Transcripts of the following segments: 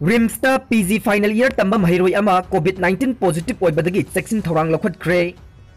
RIMS ता PG final year tamba mahiroi ama COVID-19 positive oibadagi cheksin thorang lokhatkre.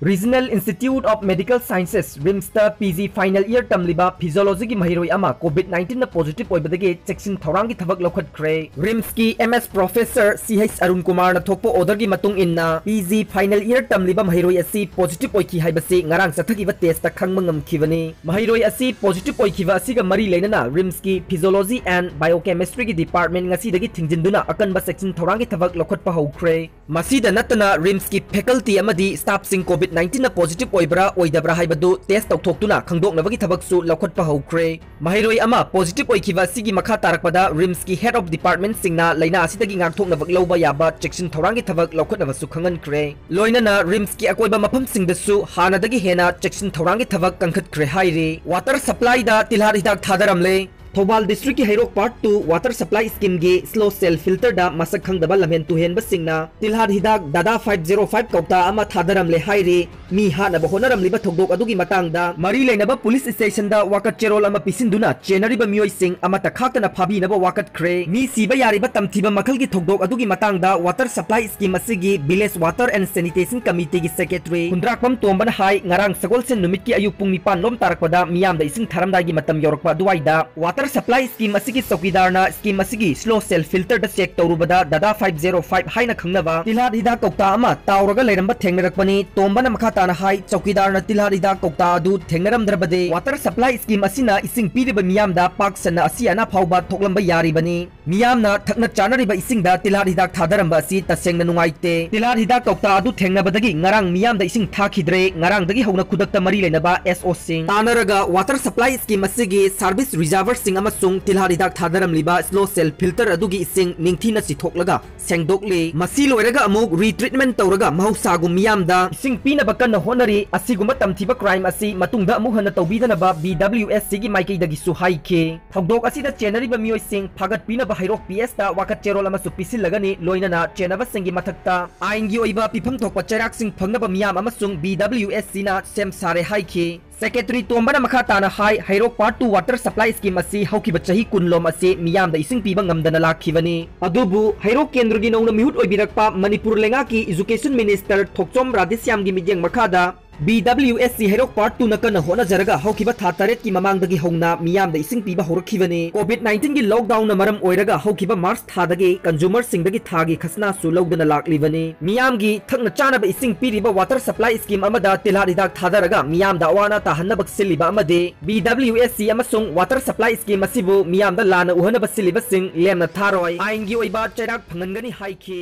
Regional Institute of Medical Sciences RIMS ता PG final year tamliba physiology ki mahiroi ama COVID-19 na positive oibadagi cheksin thorang ki thabak lokhatkre. RIMS ki MS Professor CH Arun Kumar na thokpo order gi matung inna PG final year tamliba mahiroi asi positive oiki haibasi ngarang sathakiba test ta khangmangam khibani. Mahiroi asi positive oikiba asi ga mari leinana RIMS ki Physiology and Biochemistry ki department ngasi dagi thingjinduna akanba section thorang ki thabak lokhatpa hokre. Masida natana RIMS ki faculty amadi staff sing COVID-19 na positive oibra oidabra haibadu test tawthoktuna khangdoknabagi thabaksu lokhatpa hokre. Mahiroi ama positive oikiba sigi makha tarakpada RIMS ki head of department singna laina asidagi ngakthoknabak lawba yaba section thorang ki thabak lokhatnabasu khangankre. Loinana RIMS ki akoiba mafam singdasu hanadagi hena section thorang ki thabak kangkhatkre haire. Water supply da Tilhat Hidak Thadaramle Thobal District ki Hairok Part 2 Water Supply Scheme gi Slow Cell Filter da masak khangdaba lamhen tuhen basingna Tilhat Hidak Dada 505 kaukta ama Thadaramle haire mi hana ba honaramliba thogdok adugi matangda mari leinaba police station da wakat cherol ama pisinduna chenariba mioi sing ama takhaktana phabi naba wakat khre mi siba yariba tamthiba makhal gi thogdok adugi matangda Water Supply Scheme asigi Village Water and Sanitation Committee gi Secretary Hundrakpam Tombana hai ngarang sagol sen numit ki ayuk pung 9 lom tarakpada miyam da ising tharamda gi matam yorokpa duwaida Water Supply Scheme asigi Sokidar na scheme asigi Slow Cell Filter da check tawrubada Dada 505 haina khangnaba Tilhat Hidak kaukta ama tawraga leiramba thengnarakpani tombana makhatana hai Sokidar na Tilhat Hidak kaukta adu thengnaramdrabade Water Supply Scheme asina ising piriba miyamda paksana asiana phauba thoklamba yaribani miyamna thakna chanariba isingda Tilhat Hidak Thadarambe asi tasengna nungaite Tilhat Hidak kaukta adu thengnabadagi ngarang miyamda ising thakidre ngarang dagi hawna khudakta mari leinaba SO sing tanaraga Water Supply Scheme asigi Service Reservoir sing amasung Tilhat Hidak Thadaramliba Slow Cell Filter adugi ising ningthina sithoklaga sengdokle masi loiraga amuk retreatment tawraga mahusagum miyamda ising pinaba kanna honari asiguma tamthiba crime asi matungda amuk hana tawbidanaba BWS gi maikei dagi su haike thogdok asida chenariba mioi sing phagat pinaba hairok PS ta wakat cherol amasu pisilagani loinana chenaba singi mathakta aingi oiba pifam thokpa cherak sing phangnaba miyam amasung BWS na sem sare haike Secretary Tombana makhatana hai Hairok Part 2 Water Supply Scheme asi haukiba chahi kunlom asi miyam da ising piba ngamdana lakhibani adubu Hairok Kendra gi nongna mihut oibirakpa Manipur lenga ki Education Minister Thokchom Radhisyam gi mijeng makhada BWS Hairok Part 2 nakana hona jaraga haukiba thataret ki mamangdagi hongna miyam da ising piba horakhibani COVID-19 gi lockdown na maram oiraga haukiba March thadagi consumer singdagi thagi khasna su logdana laklibani miyam gi thakna chana ba ising piriba Water Supply Scheme amada Tilhat Hidak Thadaraga miyam da awana tahanna baksiliba amade BWS amasung Water Supply Scheme asibu miyam da lana uhana basiliba sing lemna tharoi aingi oiba cherak phangangani haike